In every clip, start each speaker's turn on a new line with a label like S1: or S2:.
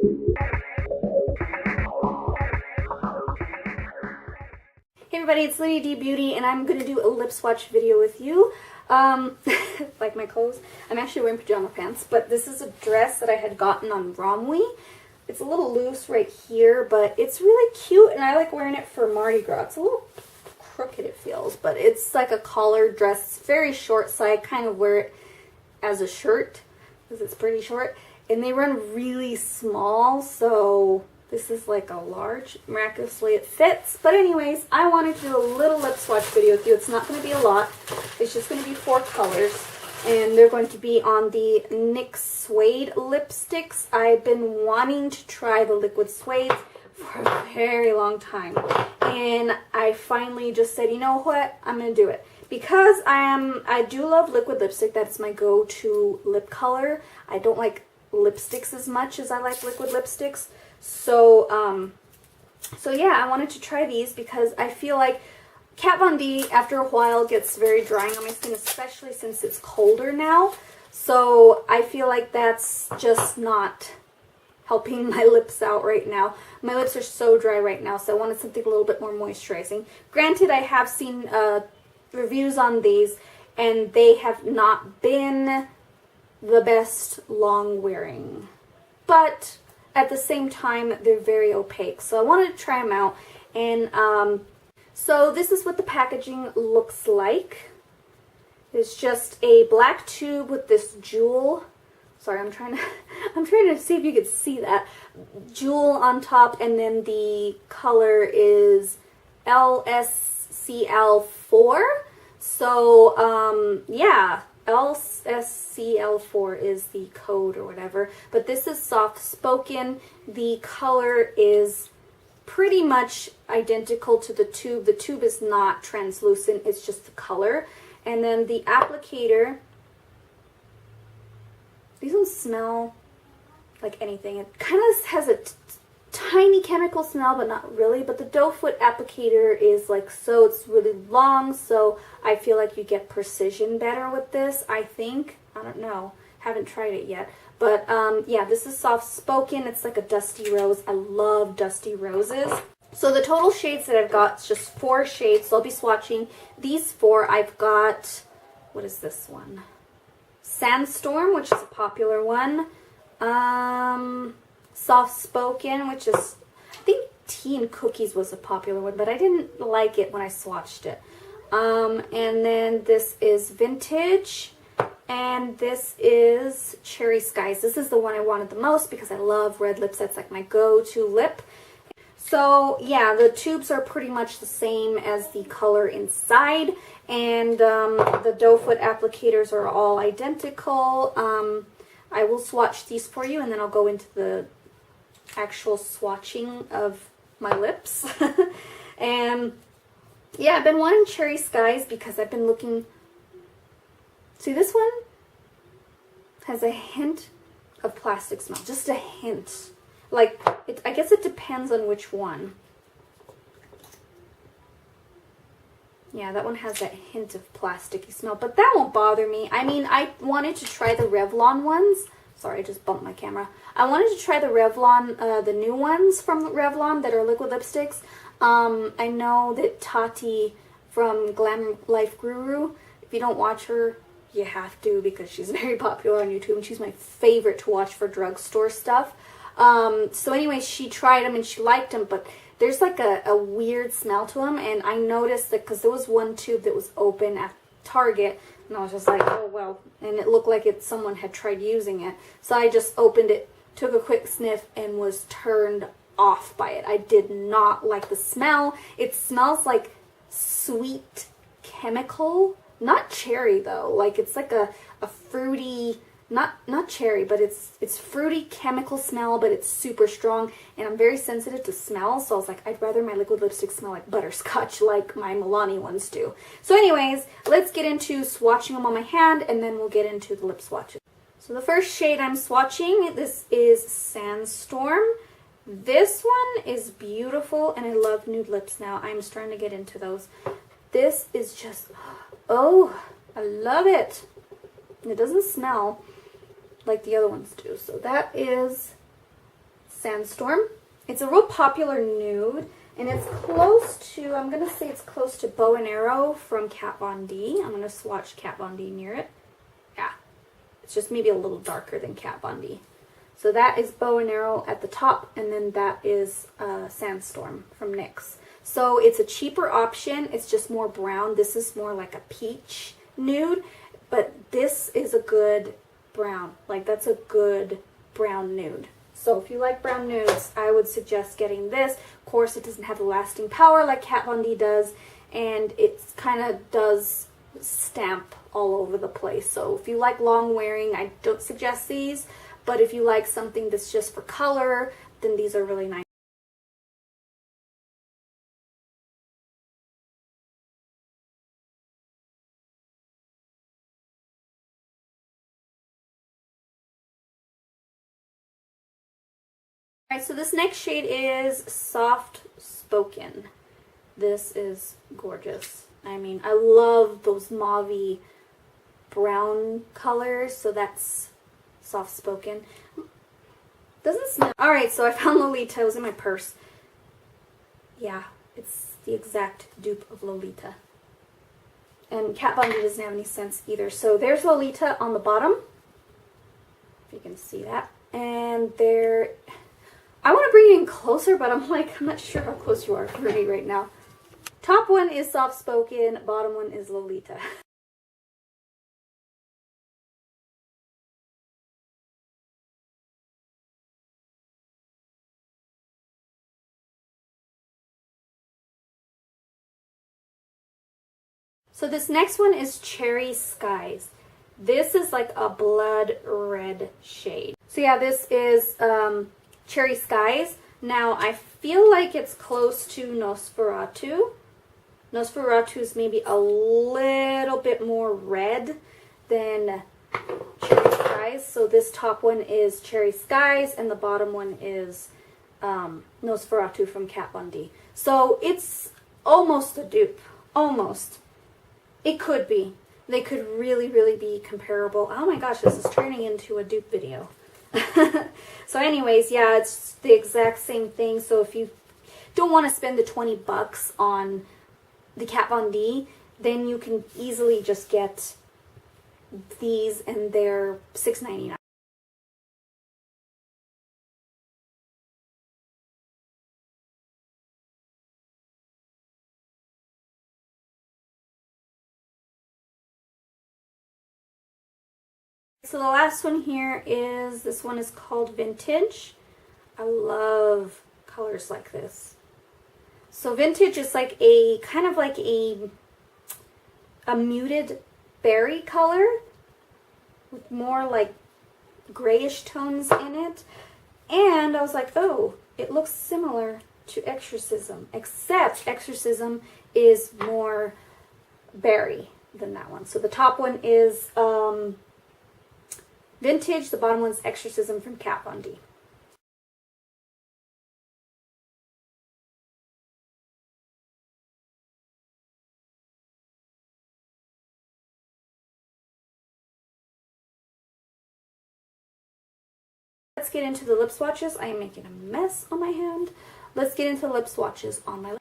S1: Hey everybody, it's Lydia D Beauty, and I'm going to do a lip swatch video with you. Like my clothes. I'm actually wearing pajama pants, but this is a dress that I had gotten on Romwe. It's a little loose right here, but it's really cute, and I like wearing it for Mardi Gras. It's a little crooked, it feels, but it's like a collared dress. It's very short, so I kind of wear it as a shirt because it's pretty short. And they run really small, so this is like a large. Miraculously it fits. But anyways, I wanted to do a little lip swatch video with you. It's not going to be a lot. It's just going to be 4 colors. And they're going to be on the NYX Suede lipsticks. I've been wanting to try the liquid suede for a very long time. And I finally just said, you know what? I'm going to do it. Because I do love liquid lipstick. That's my go-to lip color. I don't like lipsticks as much as I like liquid lipsticks. So yeah, I wanted to try these because I feel like Kat Von D after a while gets very drying on my skin, especially since it's colder now. So I feel like that's just not helping my lips out right now. My lips are so dry right now, so I wanted something a little bit more moisturizing. Granted, I have seen reviews on these, and they have not been the best long wearing. But at the same time, they're very opaque. So I wanted to try them out. And so this is what the packaging looks like. It's just a black tube with this jewel. Sorry, I'm trying to see if you can see that. Jewel on top, and then the color is LSCL4. So, yeah. LSCL4 is the code or whatever, but this is soft spoken. The color is pretty much identical to the tube. The tube is not translucent, it's just the color. And then the applicator, these ones smell like anything. It kind of has a tiny chemical smell, but not really. But the doe foot applicator is like, so it's really long, so I feel like you get precision better with this, I think. I don't know, haven't tried it yet. But yeah, this is soft spoken. It's like a dusty rose. I love dusty roses. So the total shades that I've got is just 4 shades, so I'll be swatching these 4. I've got, what is this one? Sandstorm, which is a popular one. Soft spoken, which is, I think Tea and Cookies was a popular one, but I didn't like it when I swatched it. And then this is Vintage, and this is Cherry Skies. This is the one I wanted the most because I love red lips. That's like my go-to lip. So yeah, the tubes are pretty much the same as the color inside, and the doe foot applicators are all identical. I will swatch these for you, and then I'll go into the actual swatching of my lips. And yeah, I've been wanting Cherry Skies because I've been looking. See, this one has a hint of plastic smell, just a hint. Like, I guess it depends on which one. Yeah, that one has that hint of plasticky smell, but that won't bother me. I mean, I wanted to try the Revlon ones. Sorry, I just bumped my camera. I wanted to try the Revlon, the new ones from Revlon that are liquid lipsticks. I know that Tati from Glam Life Guru, if you don't watch her, you have to because she's very popular on YouTube, and she's my favorite to watch for drugstore stuff. So anyway, she tried them and she liked them, but there's like a weird smell to them, and I noticed that because there was one tube that was open at Target, and I was just like, oh well, and it looked like someone had tried using it. So I just opened it, took a quick sniff, and was turned off by it. I did not like the smell. It smells like sweet chemical, not cherry though. Like it's like a fruity, not cherry, but it's fruity chemical smell, but it's super strong, and I'm very sensitive to smell, so I was like, I'd rather my liquid lipstick smell like butterscotch like my Milani ones do. So anyways, let's get into swatching them on my hand, and then we'll get into the lip swatches. So the first shade I'm swatching, this is Sandstorm. This one is beautiful, and I love nude lips now. I'm starting to get into those. This is just, oh, I love it. It doesn't smell like the other ones do. So that is Sandstorm. It's a real popular nude, and it's close to, I'm going to say it's close to Bow and Arrow from Kat Von D. I'm going to swatch Kat Von D near it. Yeah, it's just maybe a little darker than Kat Von D. So that is Bow and Arrow at the top, and then that is Sandstorm from NYX. So it's a cheaper option. It's just more brown. This is more like a peach nude, but this is a good brown. Like, that's a good brown nude. So if you like brown nudes, I would suggest getting this. Of course, it doesn't have the lasting power like Kat Von D does, and it kind of does stamp all over the place. So if you like long wearing, I don't suggest these, but if you like something that's just for color, then these are really nice. Alright, so this next shade is Soft Spoken. This is gorgeous. I mean, I love those mauve-y brown colors, so that's Soft Spoken. Doesn't smell. Alright, so I found Lolita. It was in my purse. Yeah, it's the exact dupe of Lolita. And Kat Von D doesn't have any scents either. So there's Lolita on the bottom, if you can see that. And there, I want to bring it in closer, but I'm not sure how close you are for me right now. Top one is Soft Spoken, bottom one is Lolita. So this next one is Cherry Skies. This is like a blood red shade. So yeah, this is Cherry Skies. Now I feel like it's close to Nosferatu. Nosferatu is maybe a little bit more red than Cherry Skies. So this top one is Cherry Skies, and the bottom one is Nosferatu from Kat Von D. So it's almost a dupe. Almost. It could be. They could really, really be comparable. Oh my gosh, this is turning into a dupe video. So anyways, yeah, it's the exact same thing. So if you don't want to spend the 20 bucks on the Kat Von D, then you can easily just get these, and they're $6.99. So the last one here is, this one is called Vintage. I love colors like this. So Vintage is like a, kind of like a muted berry color with more like grayish tones in it. And I was like, oh, it looks similar to Exorcism, except Exorcism is more berry than that one. So the top one is Vintage, the bottom one's Exorcism from Kat Von D. Let's get into the lip swatches. I am making a mess on my hand. Let's get into lip swatches on my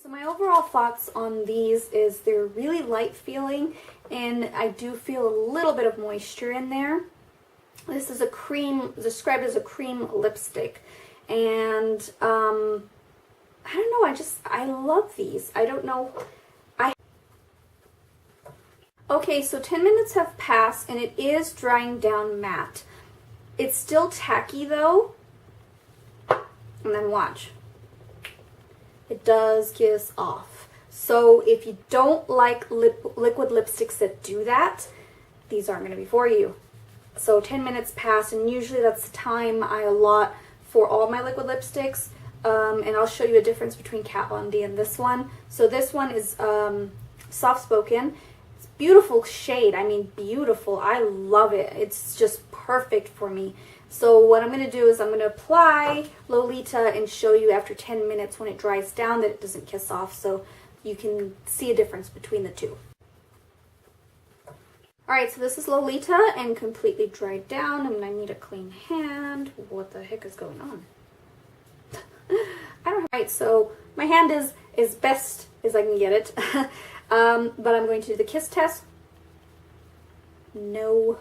S1: So my overall thoughts on these is they're really light feeling, and I do feel a little bit of moisture in there. This is a cream, described as a cream lipstick, and I don't know, I love these. I don't know. Okay, so 10 minutes have passed and it is drying down matte. It's still tacky though. And then watch. It does kiss off. So if you don't like liquid lipsticks that do that, these aren't going to be for you. So 10 minutes passed, and usually that's the time I allot for all my liquid lipsticks. And I'll show you a difference between Kat Von D and this one. So this one is soft spoken. It's beautiful shade. I mean, beautiful. I love it. It's just perfect for me. So what I'm going to do is I'm going to apply Lolita and show you after 10 minutes when it dries down that it doesn't kiss off, so you can see a difference between the two. Alright, so this is Lolita and completely dried down, and I need a clean hand. What the heck is going on? I don't have... Alright, so my hand is as best as I can get it. But I'm going to do the kiss test. No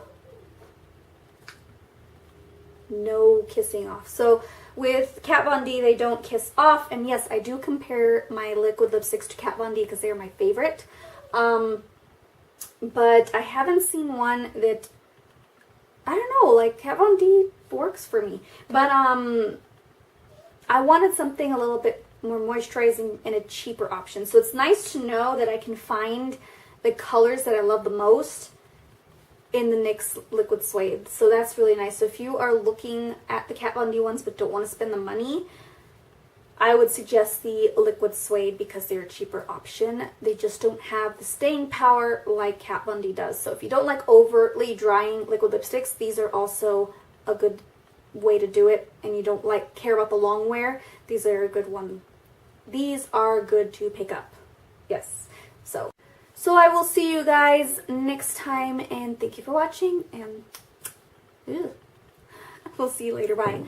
S1: kissing off. So with Kat Von D, they don't kiss off. And yes, I do compare my liquid lipsticks to Kat Von D because they are my favorite. But I haven't seen one that, I don't know, like Kat Von D works for me. But I wanted something a little bit more moisturizing and a cheaper option. So it's nice to know that I can find the colors that I love the most in the NYX Liquid Suede. So that's really nice. So if you are looking at the Kat Von D ones but don't want to spend the money, I would suggest the Liquid Suede because they're a cheaper option. They just don't have the staying power like Kat Von D does. So if you don't like overtly drying liquid lipsticks, these are also a good way to do it, and you don't care about the long wear, these are a good one. These are good to pick up. Yes. So I will see you guys next time, and thank you for watching, and we'll see you later. Bye.